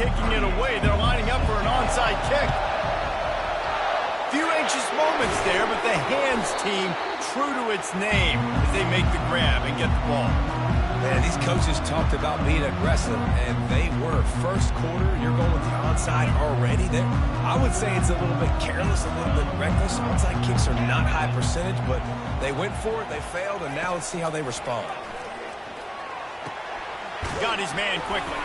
kicking it away. They're lining up for an onside kick. Few anxious moments there, but the hands team true to its name as they make the grab and get the ball. Man, these coaches talked about being aggressive, and they were. First quarter, you're going with the onside already. I would say it's a little bit careless, a little bit reckless. Onside kicks are not high percentage, but they went for it, they failed, and now let's see how they respond. Got his man quickly.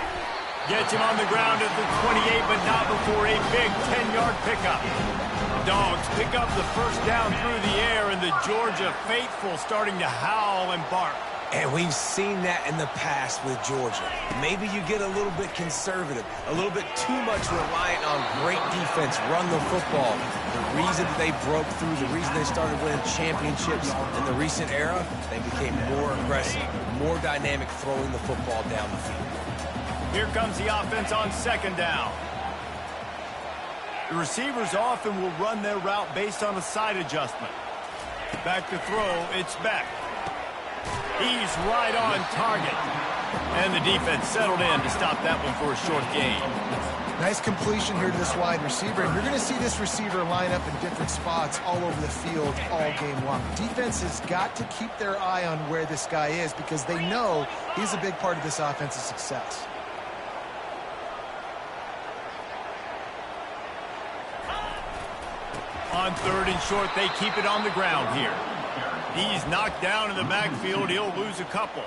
Gets him on the ground at the 28, but not before a big 10-yard pickup. The Dogs pick up the first down through the air, and the Georgia faithful starting to howl and bark. And we've seen that in the past with Georgia. Maybe you get a little bit conservative, a little bit too much reliant on great defense, run the football. The reason they broke through, the reason they started winning championships in the recent era, they became more aggressive, more dynamic throwing the football down the field. Here comes the offense on second down. The receivers often will run their route based on a side adjustment. Back to throw, it's Beck. He's right on target. And the defense settled in to stop that one for a short gain. Nice completion here to this wide receiver. And you're going to see this receiver line up in different spots all over the field all game long. Defense has got to keep their eye on where this guy is because they know he's a big part of this offense's success. On third and short, they keep it on the ground here. He's knocked down in the backfield. He'll lose a couple.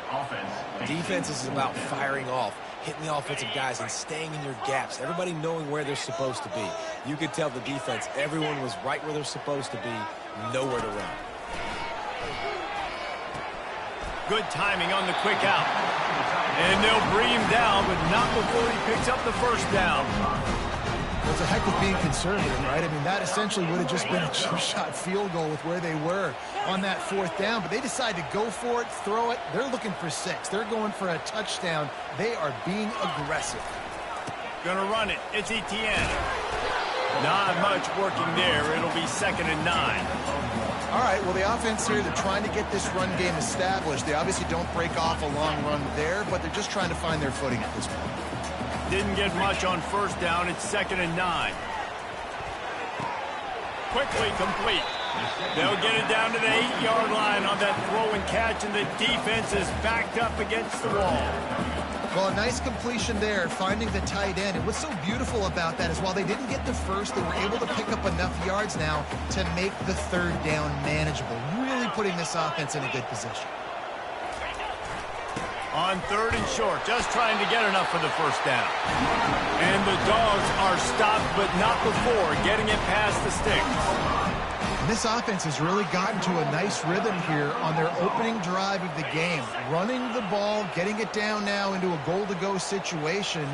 Defense is about firing off, hitting the offensive guys, and staying in your gaps. Everybody knowing where they're supposed to be. You could tell the defense, everyone was right where they're supposed to be, nowhere to run. Good timing on the quick out. And they'll bring him down, but not before he picks up the first down. Well, it's a heck of being conservative, right? I mean, that essentially would have just been a two-shot field goal with where they were on that fourth down. But they decide to go for it, throw it. They're looking for 6. They're going for a touchdown. They are being aggressive. Gonna run it. It's Etienne. Not much working there. It'll be 2nd and 9. All right, well, the offense here, they're trying to get this run game established. They obviously don't break off a long run there, but they're just trying to find their footing at this point. Didn't get much on first down. It's 2nd and 9. Quickly complete. They'll get it down to the 8-yard line on that throw and catch, and the defense is backed up against the wall. Well, a nice completion there, finding the tight end. And what's so beautiful about that is while they didn't get the first, they were able to pick up enough yards now to make the third down manageable, really putting this offense in a good position. On third and short, just trying to get enough for the first down. And the Dogs are stopped, but not before getting it past the sticks. And this offense has really gotten to a nice rhythm here on their opening drive of the game. Running the ball, getting it down now into a goal-to-go situation.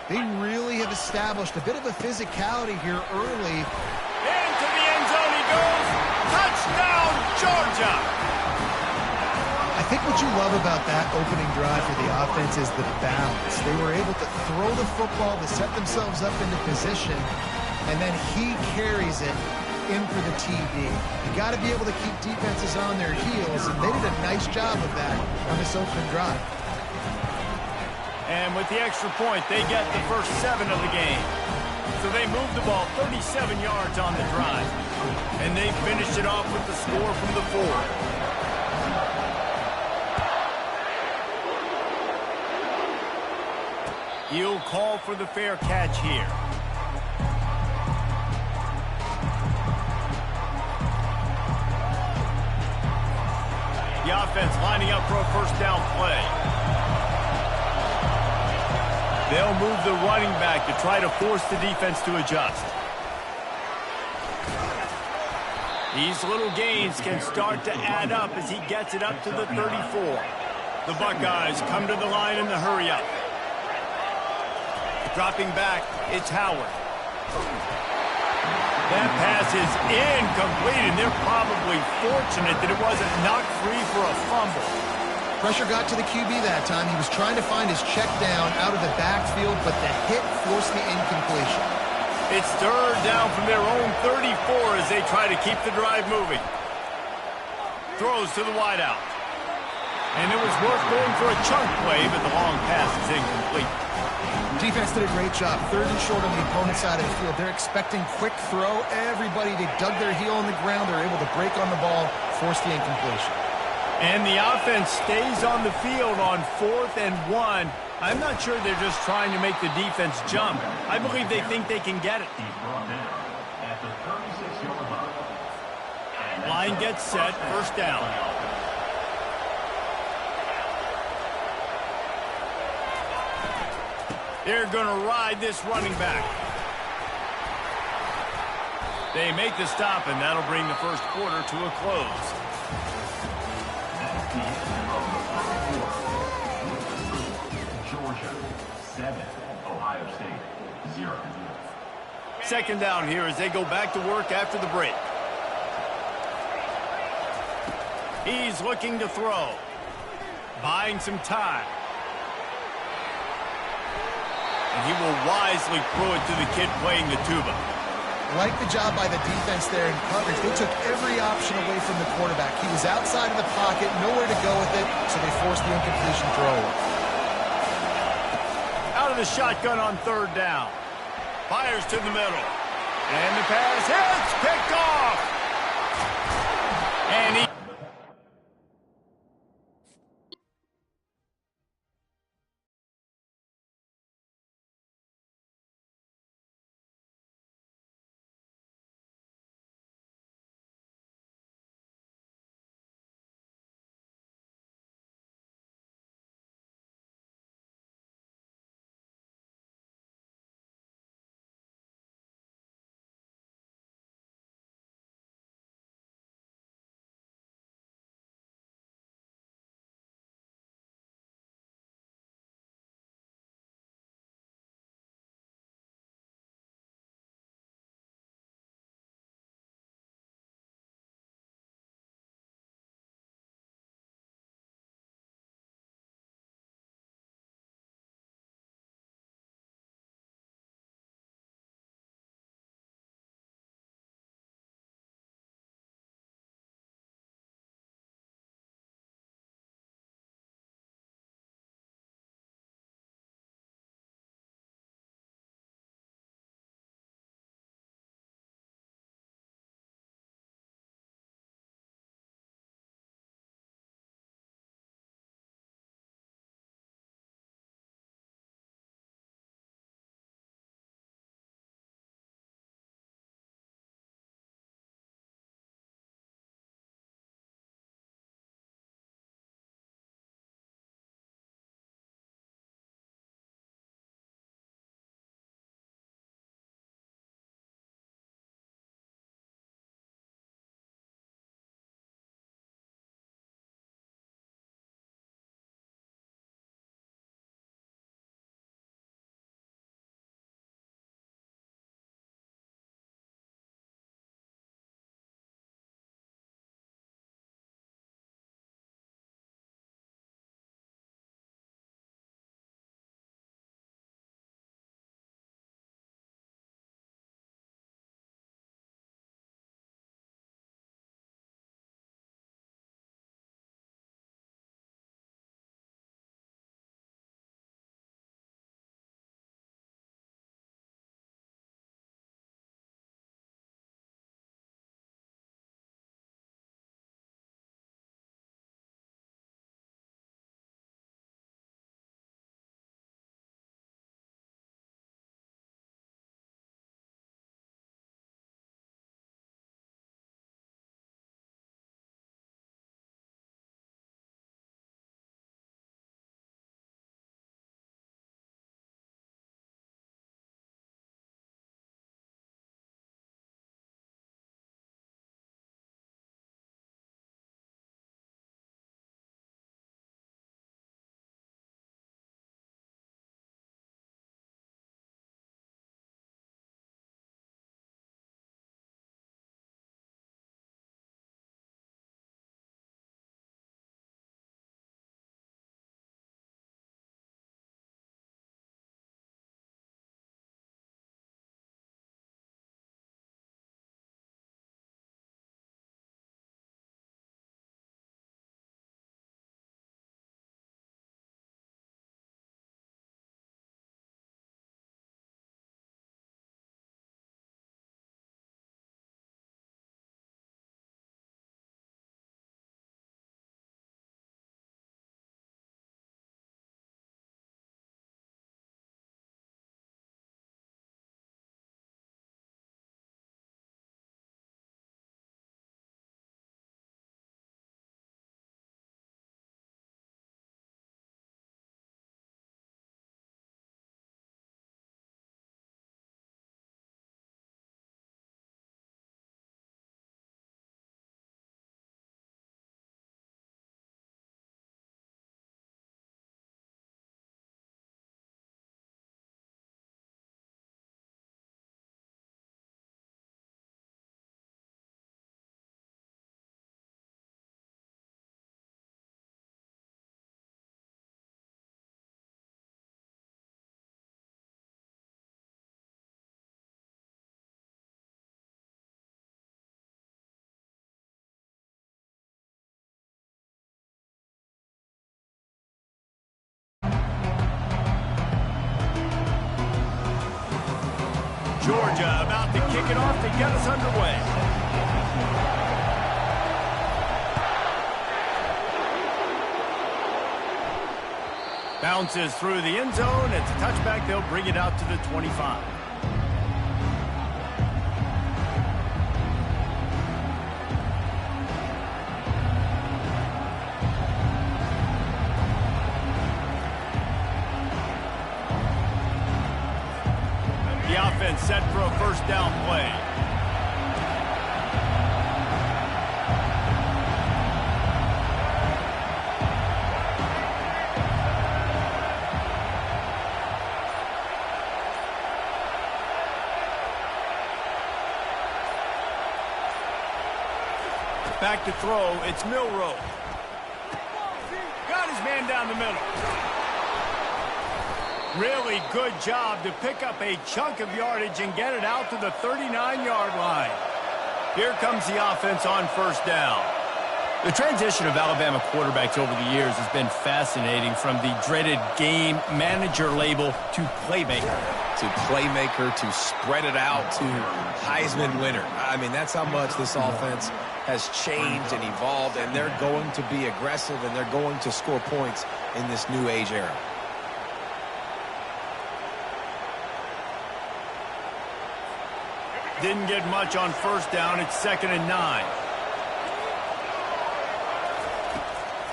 They really have established a bit of a physicality here early. Into the end zone he goes. Touchdown, Georgia! I think what you love about that opening drive for the offense is the balance. They were able to throw the football to set themselves up into position, and then he carries it in for the TD. You got to be able to keep defenses on their heels, and they did a nice job of that on this opening drive. And with the extra point, they get the first 7 of the game. So they moved the ball 37 yards on the drive, and they finished it off with the score from the 4. He'll call for the fair catch here. The offense lining up for a first down play. They'll move the running back to try to force the defense to adjust. These little gains can start to add up as he gets it up to the 34. The Buckeyes come to the line in the hurry up. Dropping back, it's Howard. That pass is incomplete, and they're probably fortunate that it wasn't knocked free for a fumble. Pressure got to the QB that time. He was trying to find his check down out of the backfield, but the hit forced the incompletion. It's third down from their own 34 as they try to keep the drive moving. Throws to the wideout. And it was worth going for a chunk play, but the long pass is incomplete. Defense did a great job. 3rd and short on the opponent's side of the field. They're expecting quick throw. Everybody, they dug their heel on the ground. They're able to break on the ball, force the incompletion. And the offense stays on the field on 4th and 1. I'm not sure they're just trying to make the defense jump. I believe they think they can get it. Line gets set, 1st down. They're going to ride this running back. They make the stop, and that'll bring the 1st quarter to a close. Georgia 7, Ohio State 0. 2nd down here as they go back to work after the break. He's looking to throw. Buying some time. And he will wisely throw it to the kid playing the tuba. Like the job by the defense there in coverage. They took every option away from the quarterback. He was outside of the pocket, nowhere to go with it, so they forced the incompletion throw. Out of the shotgun on 3rd down. Fires to the middle. And the pass hits, picked off. And he Georgia about to kick it off to get us underway. Bounces through the end zone. It's a touchback. They'll bring it out to the 25. The offense set for a first down play. Back to throw, it's Milroe. Got his man down the middle. Really good job to pick up a chunk of yardage and get it out to the 39-yard line. Here comes the offense on first down. The transition of Alabama quarterbacks over the years has been fascinating, from the dreaded game manager label to playmaker. To spread it out to Heisman winner. I mean, that's how much this offense has changed and evolved, and they're going to be aggressive, and they're going to score points in this new age era. Didn't get much on first down. It's 2nd and 9.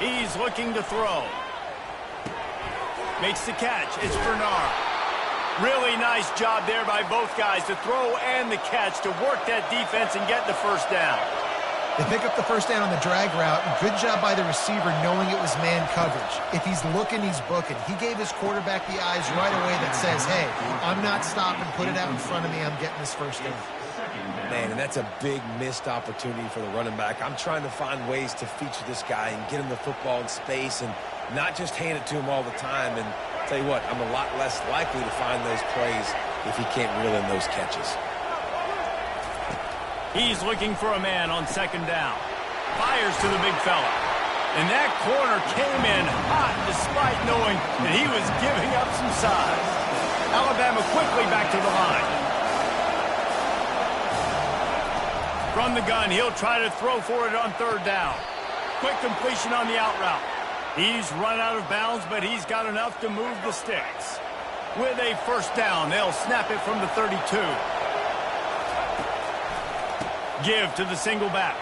He's looking to throw. Makes the catch. It's Bernard. Really nice job there by both guys to throw and the catch to work that defense and get the first down. They pick up the first down on the drag route. Good job by the receiver knowing it was man coverage. If he's looking, he's booking. He gave his quarterback the eyes right away that says, hey, I'm not stopping. Put it out in front of me. I'm getting this first down. Man, and that's a big missed opportunity for the running back. I'm trying to find ways to feature this guy and get him the football in space and not just hand it to him all the time. And tell you what, I'm a lot less likely to find those plays if he can't reel in those catches. He's looking for a man on 2nd down. Fires to the big fella. And that corner came in hot despite knowing that he was giving up some size. Alabama quickly back to the line. From the gun, he'll try to throw for it on 3rd down. Quick completion on the out route. He's run out of bounds, but he's got enough to move the sticks. With a first down, they'll snap it from the 32. Give to the single back.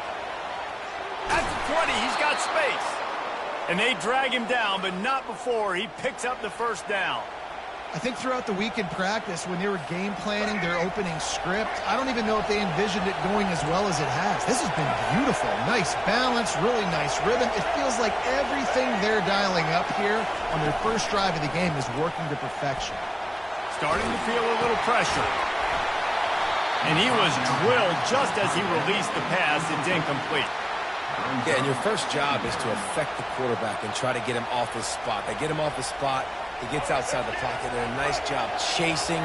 At the 20, he's got space. And they drag him down, but not before he picks up the first down. I think throughout the week in practice, when they were game planning their opening script, I don't even know if they envisioned it going as well as it has. This has been beautiful. Nice balance, really nice rhythm. It feels like everything they're dialing up here on their first drive of the game is working to perfection. Starting to feel a little pressure. And he was drilled just as he released the pass. It's incomplete. Yeah, and your first job is to affect the quarterback and try to get him off his spot. They get him off his spot. He gets outside the pocket, and a nice job chasing,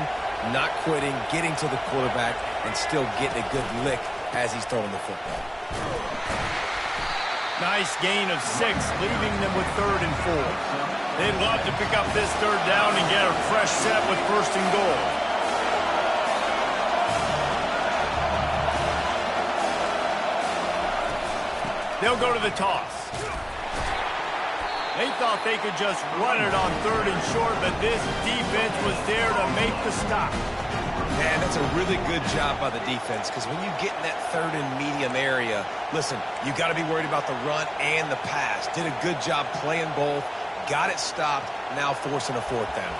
not quitting, getting to the quarterback, and still getting a good lick as he's throwing the football. Nice gain of 6, leaving them with 3rd and 4. They'd love to pick up this 3rd down and get a fresh set with 1st and goal. They'll go to the toss. They thought they could just run it on 3rd and short, but this defense was there to make the stop. Man, that's a really good job by the defense, because when you get in that 3rd and medium area, listen, you got to be worried about the run and the pass. Did a good job playing both, got it stopped, now forcing a 4th down.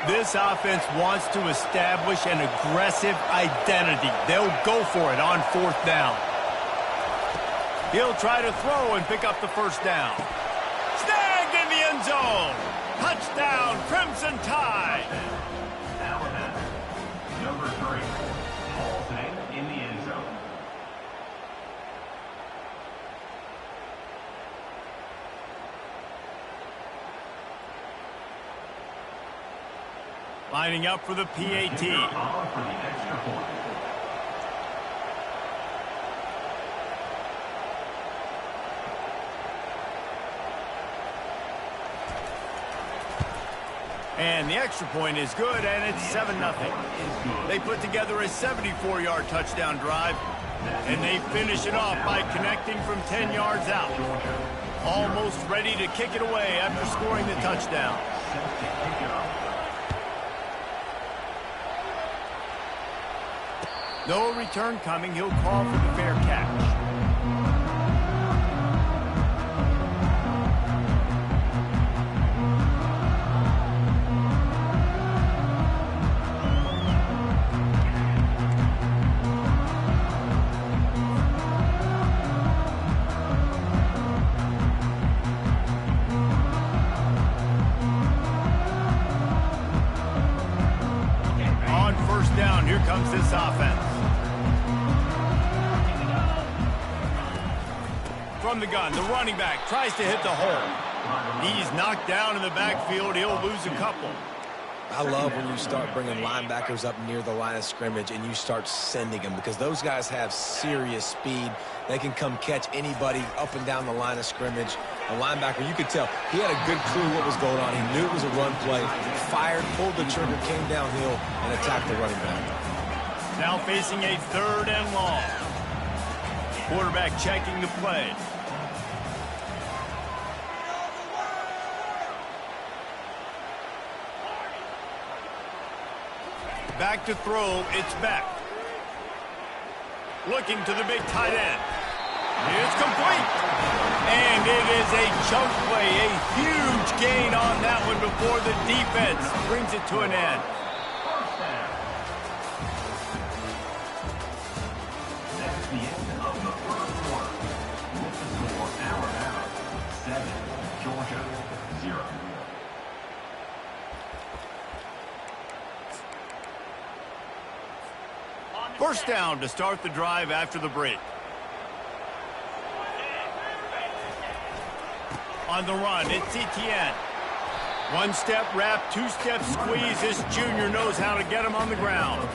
This offense wants to establish an aggressive identity. They'll go for it on 4th down. He'll try to throw and pick up the first down. Snagged in the end zone. Touchdown, Crimson Tide. Alabama, number 3, Hall Thing in the end zone. Lining up for the PAT. For the extra point. And the extra point is good, and it's 7-0. They put together a 74-yard touchdown drive, and they finish it off by connecting from 10 yards out. Almost ready to kick it away after scoring the touchdown. No return coming. He'll call for the fair catch. Here comes this offense. From the gun, the running back tries to hit the hole. He's knocked down in the backfield. He'll lose a couple. I love when you start bringing linebackers up near the line of scrimmage and you start sending them, because those guys have serious speed. They can come catch anybody up and down the line of scrimmage. A linebacker, you could tell, he had a good clue what was going on. He knew it was a run play, fired, pulled the trigger, came downhill, and attacked the running back. Now facing a 3rd and long. Quarterback checking the play. Back to throw, it's Beck. Looking to the big tight end. It's complete. And it is a chunk play, a huge gain on that one before the defense brings it to an end. That's the end of the first quarter. With the score, Alabama 7, Georgia 0. First down to start the drive after the break. On the run, it's Etienne. One-step wrap, two-step squeeze. This junior knows how to get him on the ground.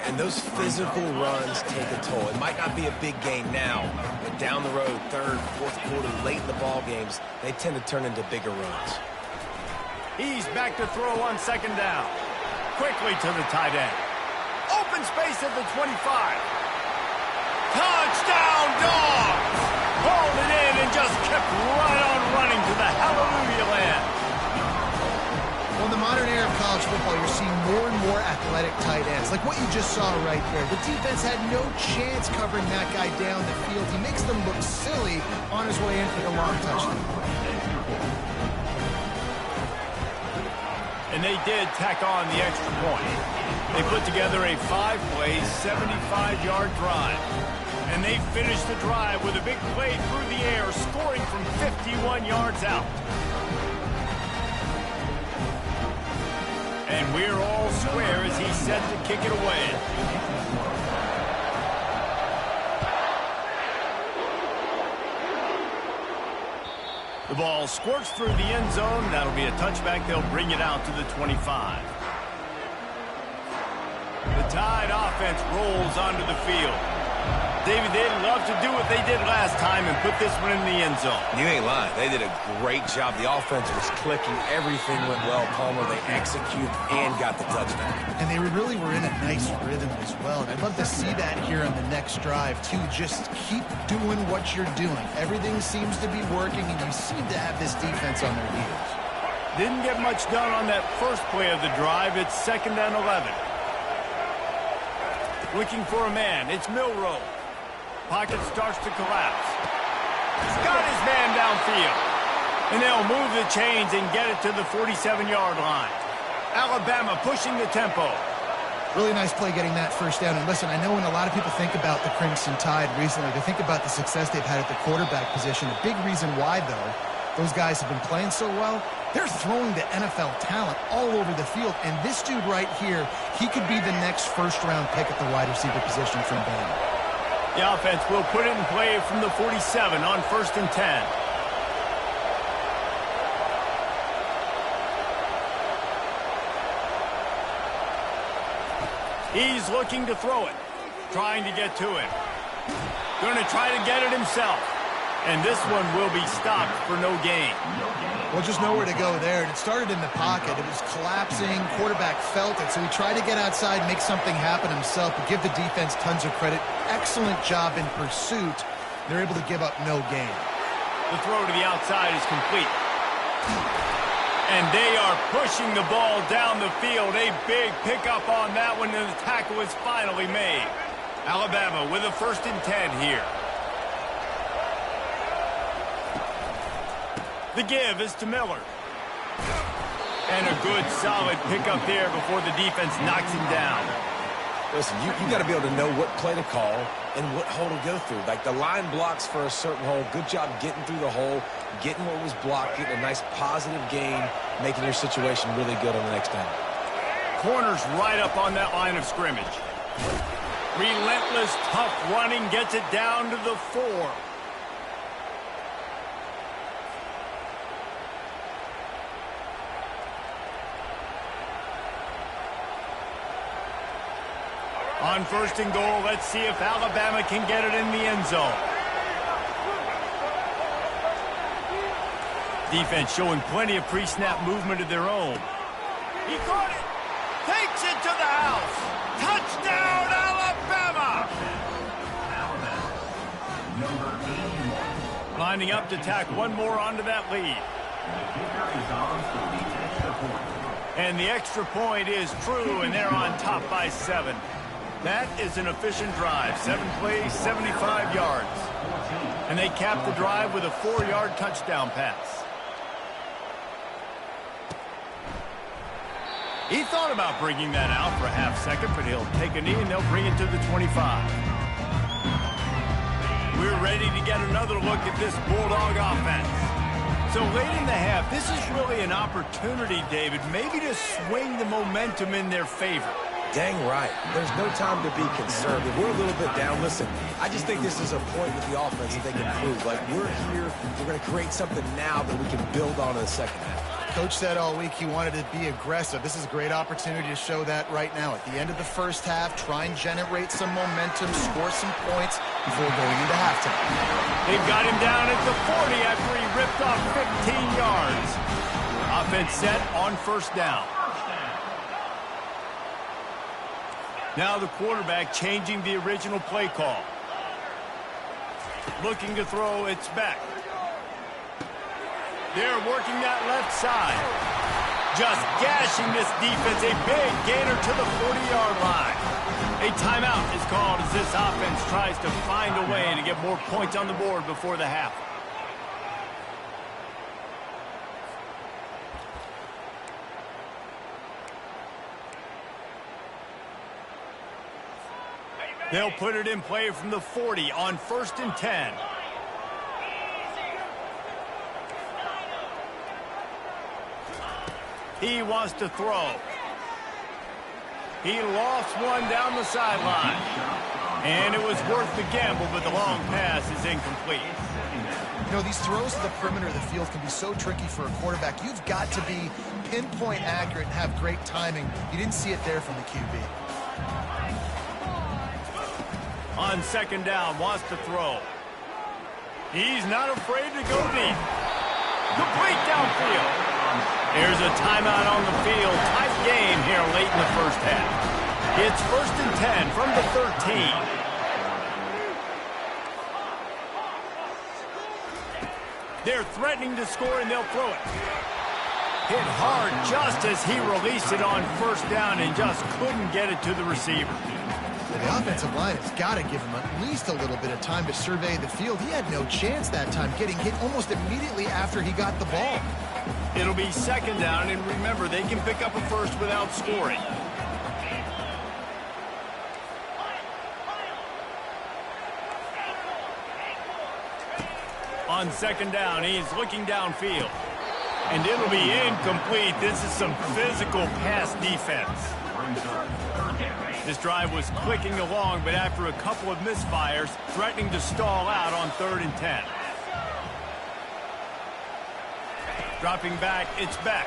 And those physical runs take a toll. It might not be a big gain now, but down the road, 3rd, 4th quarter, late in the ball games, they tend to turn into bigger runs. He's back to throw on 2nd down. Quickly to the tight end. Open space at the 25. Touchdown, Dogs! Hauled it in and just kept right on running to the hallelujah land. Well, in the modern era of college football, you're seeing more and more athletic tight ends, like what you just saw right there. The defense had no chance covering that guy down the field. He makes them look silly on his way in for the long touchdown. And they did tack on the extra point. They put together a 5-play, 75-yard drive. And they finished the drive with a big play through the air, scoring from 51 yards out. And we're all square as he's set to kick it away. The ball squirts through the end zone. That'll be a touchback. They'll bring it out to the 25. The Tide offense rolls onto the field. David, they'd love to do what they did last time and put this one in the end zone. You ain't lying. They did a great job. The offense was clicking. Everything went well, Palmer. They executed and got the touchdown. And they really were in a nice rhythm as well. And I'd love to see that here on the next drive, too. Just keep doing what you're doing. Everything seems to be working, and you seem to have this defense on their heels. Didn't get much done on that first play of the drive. It's 2nd and 11. Looking for a man. It's Milroe. Pocket starts to collapse. He's got his man downfield. And they'll move the chains and get it to the 47-yard line. Alabama pushing the tempo. Really nice play getting that first down. And listen, I know when a lot of people think about the Crimson Tide recently, they think about the success they've had at the quarterback position. A big reason why, though, those guys have been playing so well, they're throwing the NFL talent all over the field. And this dude right here, he could be the next first-round pick at the wide receiver position from Bama. The offense will put it in play from the 47 on 1st and 10. He's looking to throw it. Trying to get to him. Going to try to get it himself. And this one will be stopped for no gain. Well, just nowhere to go there. And it started in the pocket. It was collapsing. Quarterback felt it. So he tried to get outside, make something happen himself, but give the defense tons of credit. Excellent job in pursuit. They're able to give up no gain. The throw to the outside is complete. And they are pushing the ball down the field. A big pickup on that one, and the tackle is finally made. Alabama with a 1st and 10 here. The give is to Miller. And a good, solid pickup there before the defense knocks him down. Listen, you got to be able to know what play to call and what hole to go through. Like the line blocks for a certain hole. Good job getting through the hole, getting what was blocked, getting a nice positive gain, making your situation really good on the next down. Corner's right up on that line of scrimmage. Relentless, tough running gets it down to the 4. On 1st and goal, let's see if Alabama can get it in the end zone. Defense showing plenty of pre-snap movement of their own. He caught it. Takes it to the house. Touchdown, Alabama! Lining up to tack one more onto that lead. And the extra point is true, and they're on top by 7. That is an efficient drive. 7 plays, 75 yards. And they cap the drive with a 4-yard touchdown pass. He thought about bringing that out for a half second, but he'll take a knee and they'll bring it to the 25. We're ready to get another look at this Bulldog offense. So late in the half, this is really an opportunity, David, maybe to swing the momentum in their favor. Dang right. There's no time to be conservative. We're a little bit down. Listen, I just think this is a point with the offense that they can prove. Like, we're here, we're going to create something now that we can build on in the second half. Coach said all week he wanted to be aggressive. This is a great opportunity to show that right now. At the end of the first half, try and generate some momentum, score some points before going into halftime. They've got him down at the 40 after he ripped off 15 yards. Offense set on 1st down. Now the quarterback changing the original play call. Looking to throw, it's back. They're working that left side. Just gashing this defense. A big gainer to the 40-yard line. A timeout is called as this offense tries to find a way to get more points on the board before the half. They'll put it in play from the 40 on 1st and 10. He wants to throw. He lofts one down the sideline. And it was worth the gamble, but the long pass is incomplete. You know, these throws to the perimeter of the field can be so tricky for a quarterback. You've got to be pinpoint accurate and have great timing. You didn't see it there from the QB. On 2nd down, wants to throw. He's not afraid to go deep. Complete downfield. There's a timeout on the field. Tight game here late in the first half. It's 1st and 10 from the 13. They're threatening to score, and they'll throw it. Hit hard just as he released it on 1st down and just couldn't get it to the receiver. The offensive line has got to give him at least a little bit of time to survey the field. He had no chance that time, getting hit almost immediately after he got the ball. It'll be 2nd down, and remember, they can pick up a first without scoring. On 2nd down, he's looking downfield. And it'll be incomplete. This is some physical pass defense. This drive was clicking along, but after a couple of misfires, threatening to stall out on 3rd and 10. Dropping back, it's back.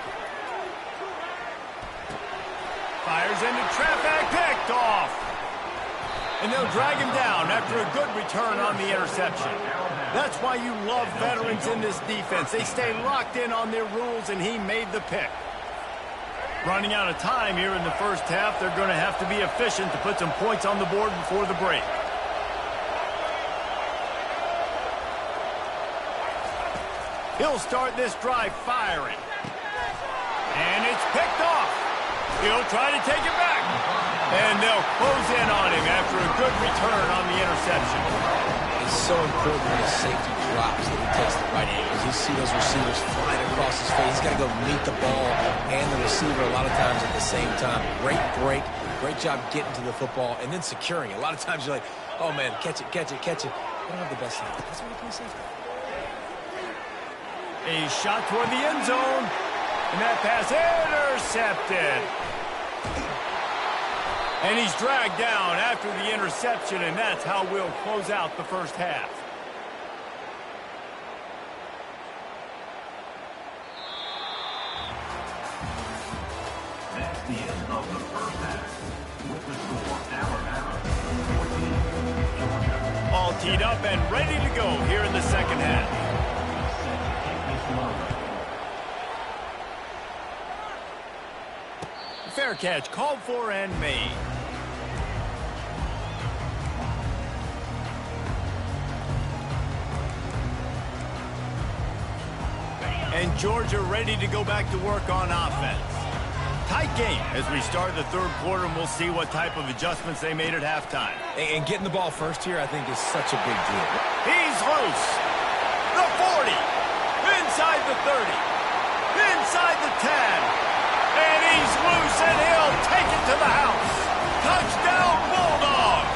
Fires into traffic, picked off. And they'll drag him down after a good return on the interception. That's why you love veterans in this defense. They stay locked in on their rules, and he made the pick. Running out of time here in the first half, they're going to have to be efficient to put some points on the board before the break. He'll start this drive firing. And it's picked off. He'll try to take it back. And they'll close in on him after a good return on the interception. It's so important when his safety drops that he takes the right angles. You see those receivers flying across his face. He's got to go meet the ball and the receiver a lot of times at the same time. Great break. Great job getting to the football and then securing it. A lot of times you're like, oh, man, catch it, catch it, catch it. I don't have the best safety. That's why you play safety. A shot toward the end zone. And that pass intercepted. And he's dragged down after the interception, and that's how we'll close out the first half. That's the end of the first half. With the score, Alabama 14, Georgia. All teed up and ready to go here in the second half. Fair catch called for and made. And Georgia ready to go back to work on offense. Tight game as we start the third quarter, and we'll see what type of adjustments they made at halftime. And getting the ball first here, I think, is such a big deal. He's loose. The 40. Inside the 30. Inside the 10. And he's loose, and he'll take it to the house. Touchdown, Bulldogs.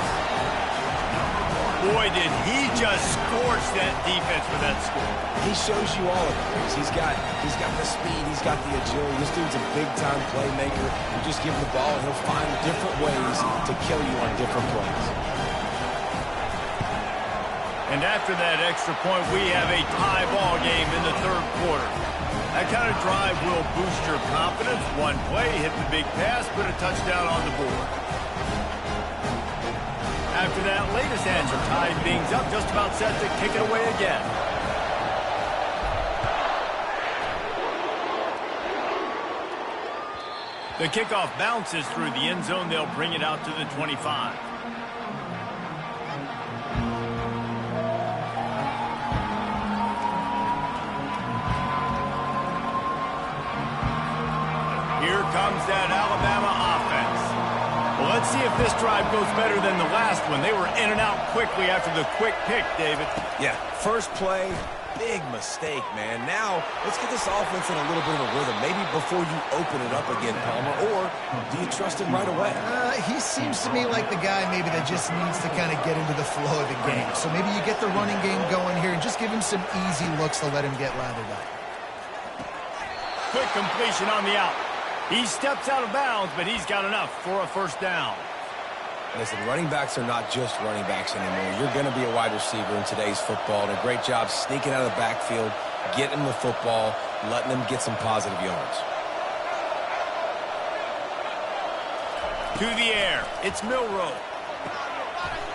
Boy, did he just scorch that defense with that score. He shows you all of it. He's got the speed. He's got the agility. This dude's a big-time playmaker. You just give him the ball, and he'll find different ways to kill you on different plays. And after that extra point, we have a tie ball game in the third quarter. That kind of drive will boost your confidence. One play, hit the big pass, put a touchdown on the board. After that latest answer, tied things up, just about set to kick it away again. The kickoff bounces through the end zone. They'll bring it out to the 25. Here comes that Alabama offense. Well, let's see if this drive goes better than the last one. They were in and out quickly after the quick pick, David. Yeah, first play, big mistake, man. Now, let's get this offense in a little bit of a rhythm. Maybe before you open it up again, Palmer, or do you trust him right away? He seems to me like the guy maybe that just needs to kind of get into the flow of the game. So maybe you get the running game going here and just give him some easy looks to let him get lathered up. Quick completion on the out. He steps out of bounds, but he's got enough for a first down. Listen, running backs are not just running backs anymore. You're going to be a wide receiver in today's football. And a great job sneaking out of the backfield, getting them the football, letting them get some positive yards. To the air. It's Milroe.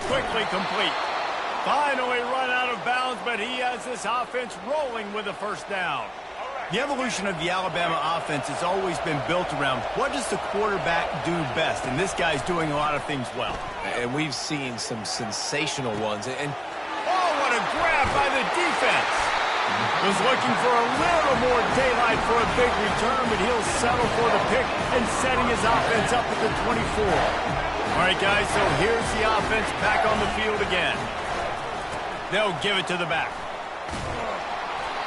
Quickly complete. Finally run out of bounds, but he has this offense rolling with a first down. The evolution of the Alabama offense has always been built around what does the quarterback do best, and this guy's doing a lot of things well. And we've seen some sensational ones. And oh, what a grab by the defense. Was looking for a little more daylight for a big return, but he'll settle for the pick and setting his offense up at the 24. All right, guys, so here's the offense back on the field again. They'll give it to the back.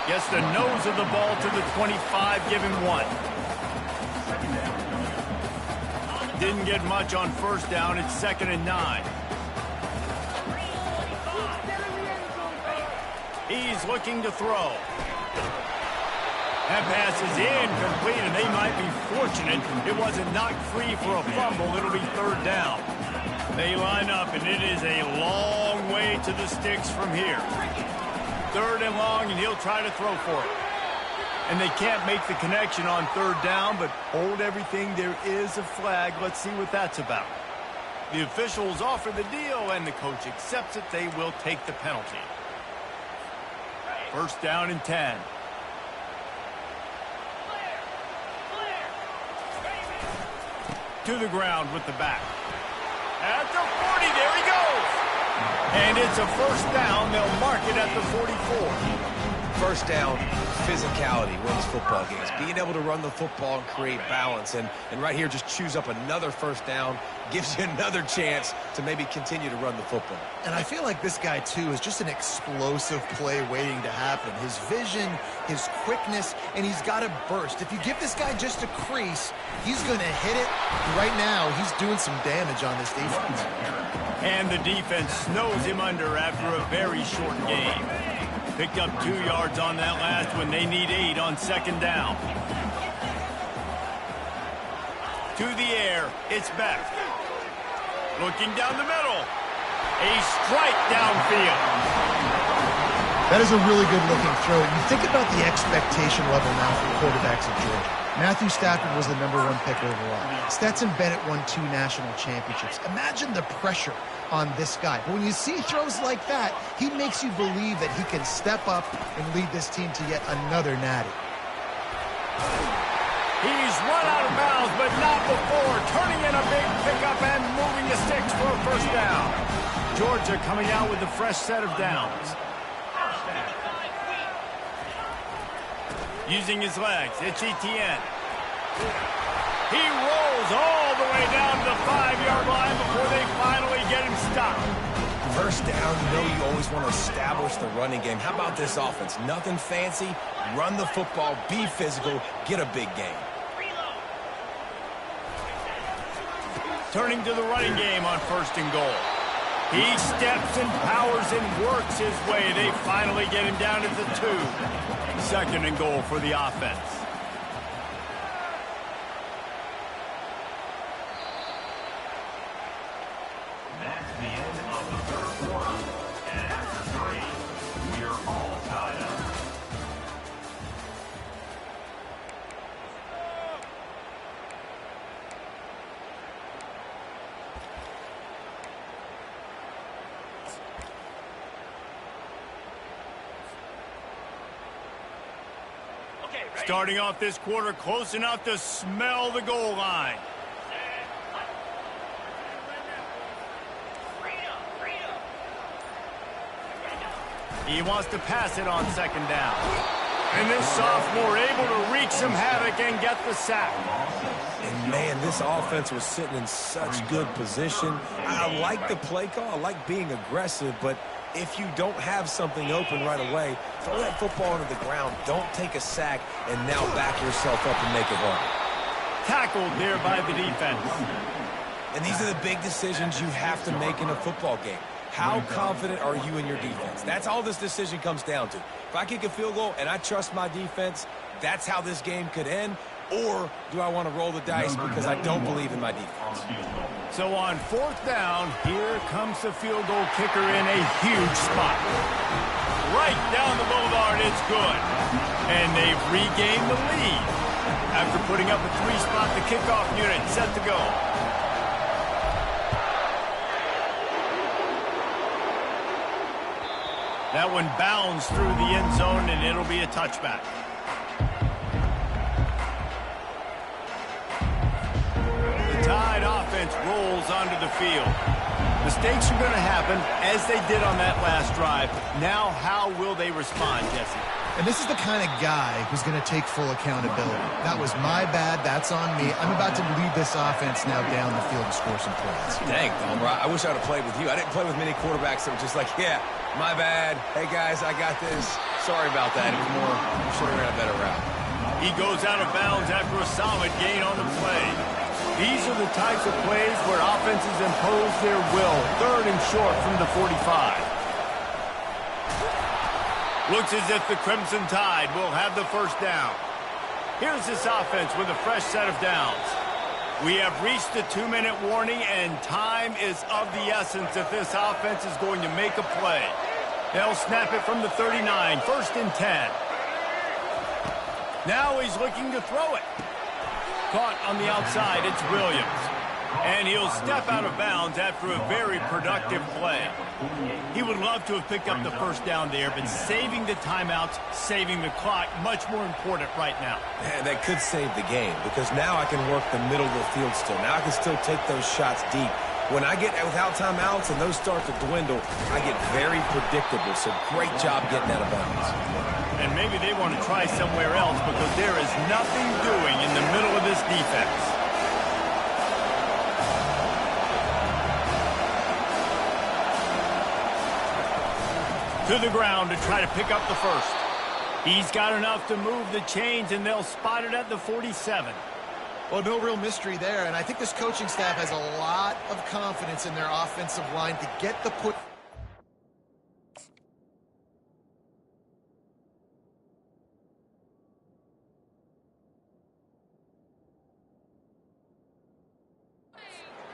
Gets the nose of the ball to the 25, give him one. Didn't get much on first down. It's 2nd and 9. He's looking to throw. That pass is incomplete, and they might be fortunate it wasn't knocked free for a fumble. It'll be 3rd down. They line up, and it is a long way to the sticks from here. 3rd and long, and he'll try to throw for it. And they can't make the connection on 3rd down, but hold everything. There is a flag. Let's see what that's about. The officials offer the deal, and the coach accepts it. They will take the penalty. First down and 10. To the ground with the back. At the 40, there he goes. And it's a first down. They'll mark it at the 44. First down, physicality wins football games. Being able to run the football and create balance. And right here, just choose up another first down. Gives you another chance to maybe continue to run the football. And I feel like this guy, too, is just an explosive play waiting to happen. His vision, his quickness, and he's got a burst. If you give this guy just a crease, he's going to hit it. Right now, he's doing some damage on this defense. And the defense snows him under after a very short game. Picked up 2 yards on that last one. They need 8 on second down. To the air, it's Beck. Looking down the middle. A strike downfield. That is a really good-looking throw. You think about the expectation level now for quarterbacks of Georgia. Matthew Stafford was the #1 pick overall. Stetson Bennett won 2 national championships. Imagine the pressure on this guy. But when you see throws like that, he makes you believe that he can step up and lead this team to yet another natty. He's run out of bounds, but not before. Turning in a big pickup and moving the sticks for a first down. Georgia coming out with a fresh set of downs. Using his legs, it's Etienne. He rolls all the way down to the 5-yard line before they finally get him stopped. First down, you know you always want to establish the running game. How about this offense? Nothing fancy. Run the football, be physical, get a big gain. Turning to the running game on first and goal. He steps and powers and works his way. They finally get him down at the 2. Second and goal for the offense. That's the end of the third quarter. And after 3, we're all tied up. Starting off this quarter close enough to smell the goal line. He wants to pass it on second down. And this sophomore able to wreak some havoc and get the sack. And, man, this offense was sitting in such good position. I like the play call. I like being aggressive, but if you don't have something open right away, throw that football into the ground. Don't take a sack and now back yourself up and make it hard. Tackled there by the defense. And these are the big decisions you have to make in a football game. How confident are you in your defense? That's all this decision comes down to. If I kick a field goal and I trust my defense, that's how this game could end. Or do I want to roll the dice because I don't believe in my defense? So on fourth down, here comes the field goal kicker in a huge spot. Right down the boulevard, it's good. And they've regained the lead. After putting up a 3-spot, the kickoff unit set to go. That one bounds through the end zone, and it'll be a touchback. The Tide offense rolls onto the field. Mistakes are going to happen, as they did on that last drive. Now, how will they respond, Jesse? And this is the kind of guy who's going to take full accountability. That was my bad. That's on me. I'm about to lead this offense now down the field and score some points. Dang, Tom, I wish I would have played with you. I didn't play with many quarterbacks that were just like, yeah, my bad. Hey, guys, I got this. Sorry about that. It was more, should have ran a better route. He goes out of bounds after a solid gain on the play. These are the types of plays where offenses impose their will. Third and short from the 45. Looks as if the Crimson Tide will have the first down. Here's this offense with a fresh set of downs. We have reached the 2-minute warning, and time is of the essence if this offense is going to make a play. They'll snap it from the 39, first and 10. Now he's looking to throw it. Caught on the outside, it's Williams. And he'll step out of bounds after a very productive play. He would love to have picked up the first down there, but saving the timeouts, saving the clock, much more important right now. And that could save the game, because now I can work the middle of the field still. Now I can still take those shots deep. When I get without timeouts and those start to dwindle, I get very predictable. So great job getting out of bounds. And maybe they want to try somewhere else because there is nothing doing in the middle of this defense. To the ground to try to pick up the first. He's got enough to move the chains, and they'll spot it at the 47. Well, no real mystery there, and I think this coaching staff has a lot of confidence in their offensive line to get the put.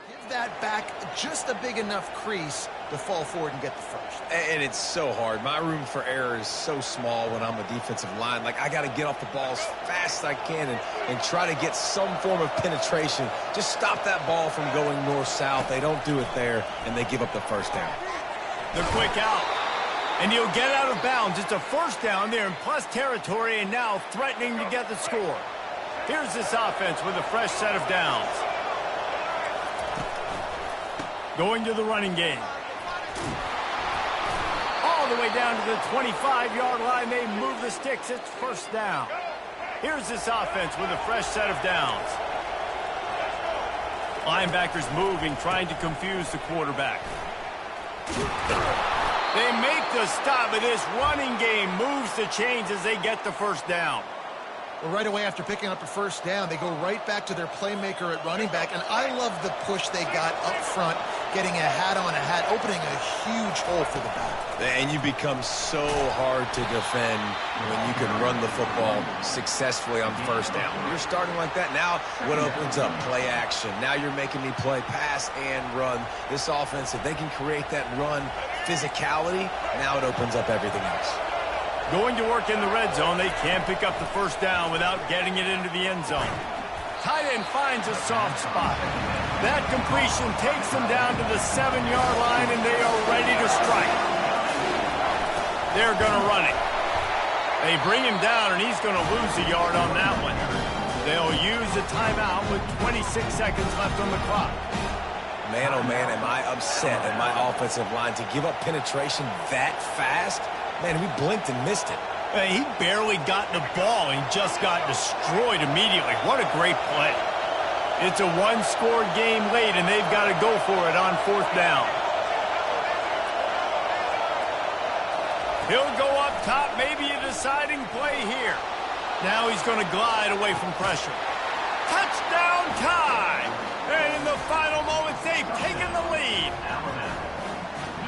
Give that back just a big enough crease to fall forward and get the first. And it's so hard. My room for error is so small when I'm a defensive line. Like, I got to get off the ball as fast as I can and try to get some form of penetration. Just stop that ball from going north-south. They don't do it there, and they give up the first down. The quick out. And he'll get out of bounds. It's a first down there in plus territory, and now threatening to get the score. Here's this offense with a fresh set of downs. Going to the running game. All the way down to the 25-yard line. They move the sticks. It's first down. Here's this offense with a fresh set of downs. Linebackers moving, trying to confuse the quarterback. They make the stop, but this running game moves the chains as they get the first down. Well, right away after picking up a first down, they go right back to their playmaker at running back, and I love the push they got up front, getting a hat on a hat, opening a huge hole for the back. And you become so hard to defend when you can run the football successfully on first down. When you're starting like that, now what opens up? Play action. Now you're making me play pass and run. This offense, if they can create that run physicality, now it opens up everything else. Going to work in the red zone, they can't pick up the first down without getting it into the end zone. Tight end finds a soft spot. That completion takes them down to the 7-yard line, and they are ready to strike. They're going to run it. They bring him down, and he's going to lose a yard on that one. They'll use a timeout with 26 seconds left on the clock. Man, oh man, am I upset at my offensive line to give up penetration that fast? Man, we blinked and missed it. He barely got the ball and just got destroyed immediately. What a great play. It's a one-score game late, and they've got to go for it on fourth down. He'll go up top, maybe a deciding play here. Now he's going to glide away from pressure. Touchdown time! And in the final moments, they've taken the lead.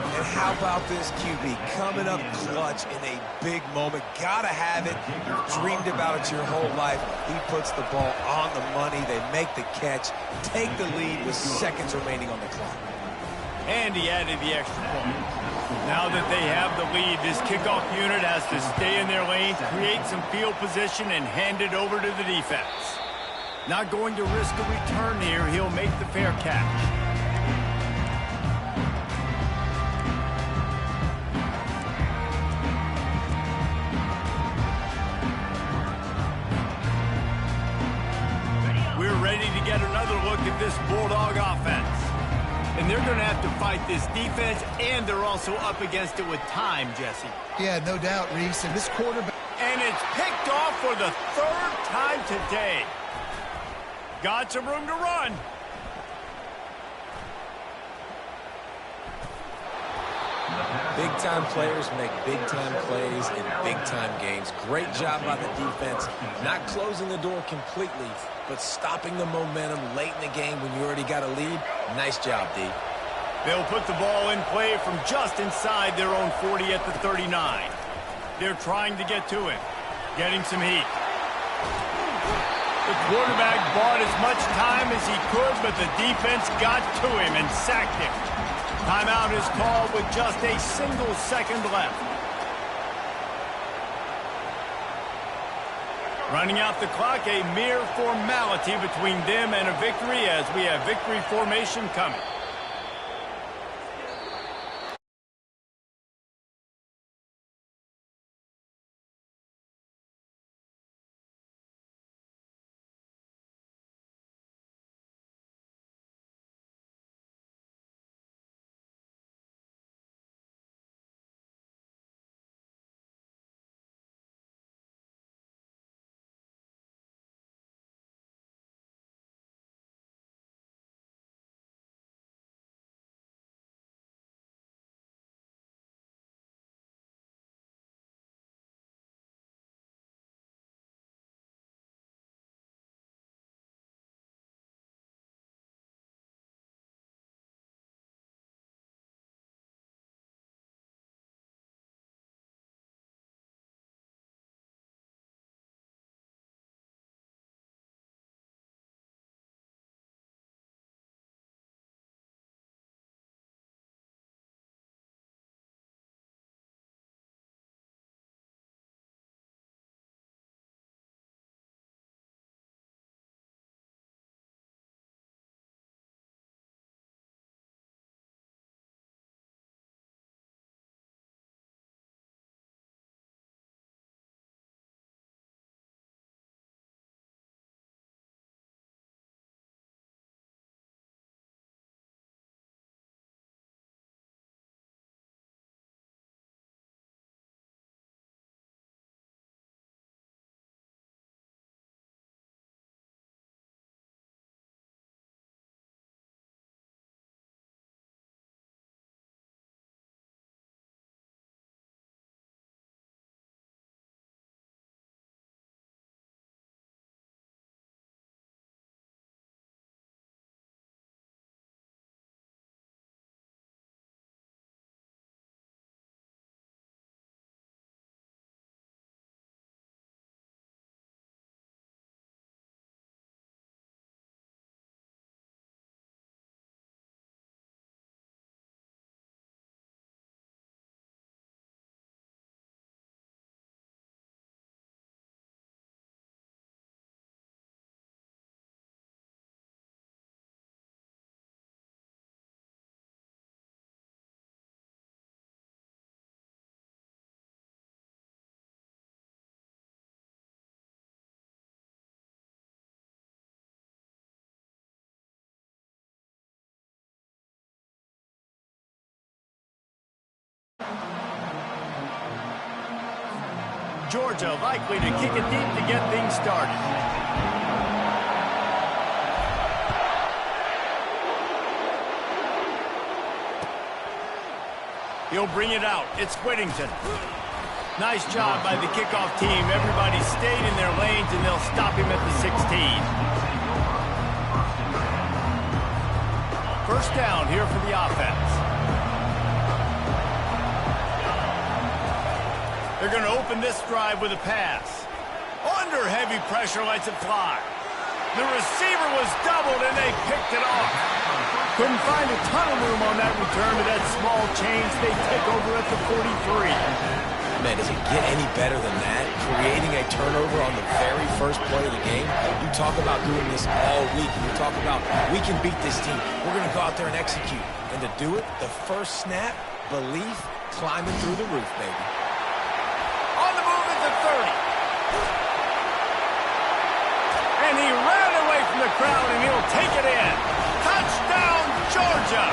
And how about this QB coming up clutch in a big moment? Gotta have it. You've dreamed about it your whole life. He puts the ball on the money. They make the catch, take the lead with seconds remaining on the clock. And he added the extra point. Now that they have the lead, this kickoff unit has to stay in their lane, create some field position, and hand it over to the defense. Not going to risk a return here. He'll make the fair catch. We're ready to get another look at this Bulldog offense. And they're going to have to fight this defense, and they're also up against it with time, Jesse. Yeah, no doubt, Reese. And this quarterback... And it's picked off for the third time today. Got some room to run. Big-time players make big-time plays in big-time games. Great job by the defense, not closing the door completely, but stopping the momentum late in the game when you already got a lead. Nice job, D. They'll put the ball in play from just inside their own 40 at the 39. They're trying to get to him, getting some heat. The quarterback bought as much time as he could, but the defense got to him and sacked him. Timeout is called with just a single second left. Running out the clock, a mere formality between them and a victory as we have victory formation coming. Georgia likely to kick it deep to get things started. He'll bring it out. It's Whittington. Nice job by the kickoff team. Everybody stayed in their lanes, and they'll stop him at the 16. First down here for the offense. They're going to open this drive with a pass. Under heavy pressure, lets it fly. The receiver was doubled, and they picked it off. Couldn't find a ton of room on that return to that small change. They take over at the 43. Man, does it get any better than that? Creating a turnover on the very first play of the game. You talk about doing this all week. You talk about, we can beat this team. We're going to go out there and execute. And to do it, the first snap, belief, climbing through the roof, baby. On the move at the 30. And he ran away from the crowd, and he'll take it in. Touchdown, Georgia!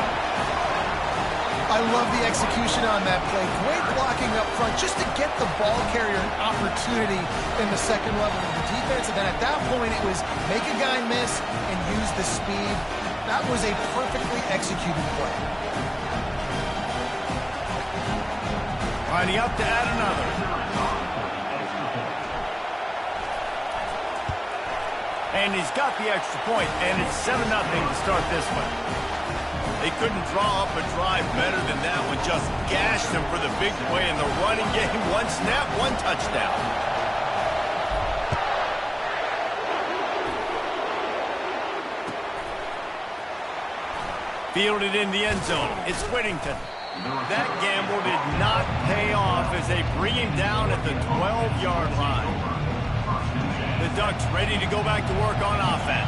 I love the execution on that play. Great blocking up front just to get the ball carrier an opportunity in the second level of the defense. And then at that point, it was make a guy miss and use the speed. That was a perfectly executed play. Lining up to add another. And he's got the extra point, and it's 7-0 to start this one. They couldn't draw up a drive better than that one. Just gashed them for the big play in the running game. One snap, one touchdown. Fielded in the end zone. It's Whittington. That gamble did not pay off as they bring him down at the 12-yard line. Ducks ready to go back to work on offense.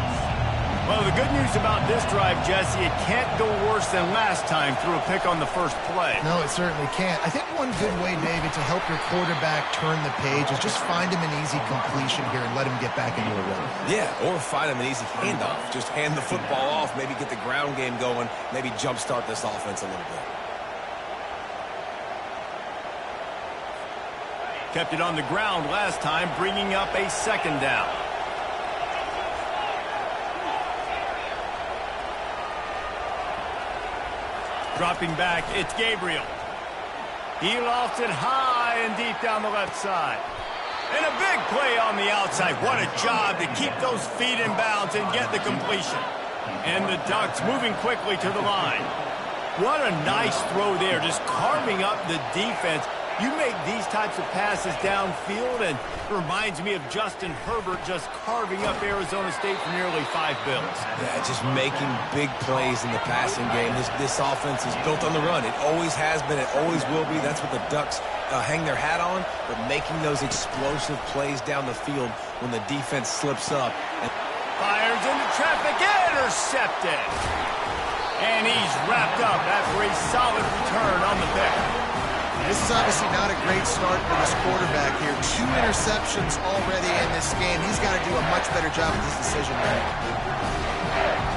Well, the good news about this drive, Jesse, it can't go worse than last time through a pick on the first play. No, it certainly can't. I think one good way, David, to help your quarterback turn the page is just find him an easy completion here and let him get back into a rhythm. Yeah, or find him an easy handoff. Just hand the football off, maybe get the ground game going, maybe jumpstart this offense a little bit. Kept it on the ground last time, bringing up a second down. Dropping back, it's Gabriel. He lofts it high and deep down the left side. And a big play on the outside. What a job to keep those feet in bounds and get the completion. And the Ducks moving quickly to the line. What a nice throw there, just carving up the defense. You make these types of passes downfield, and it reminds me of Justin Herbert just carving up Arizona State for nearly 5 bills. Yeah, just making big plays in the passing game. This offense is built on the run. It always has been. It always will be. That's what the Ducks hang their hat on, but making those explosive plays down the field when the defense slips up. Fires into traffic, intercepted. And he's wrapped up after a solid return on the pick. This is obviously not a great start for this quarterback here. 2 interceptions already in this game. He's got to do a much better job with his decision making.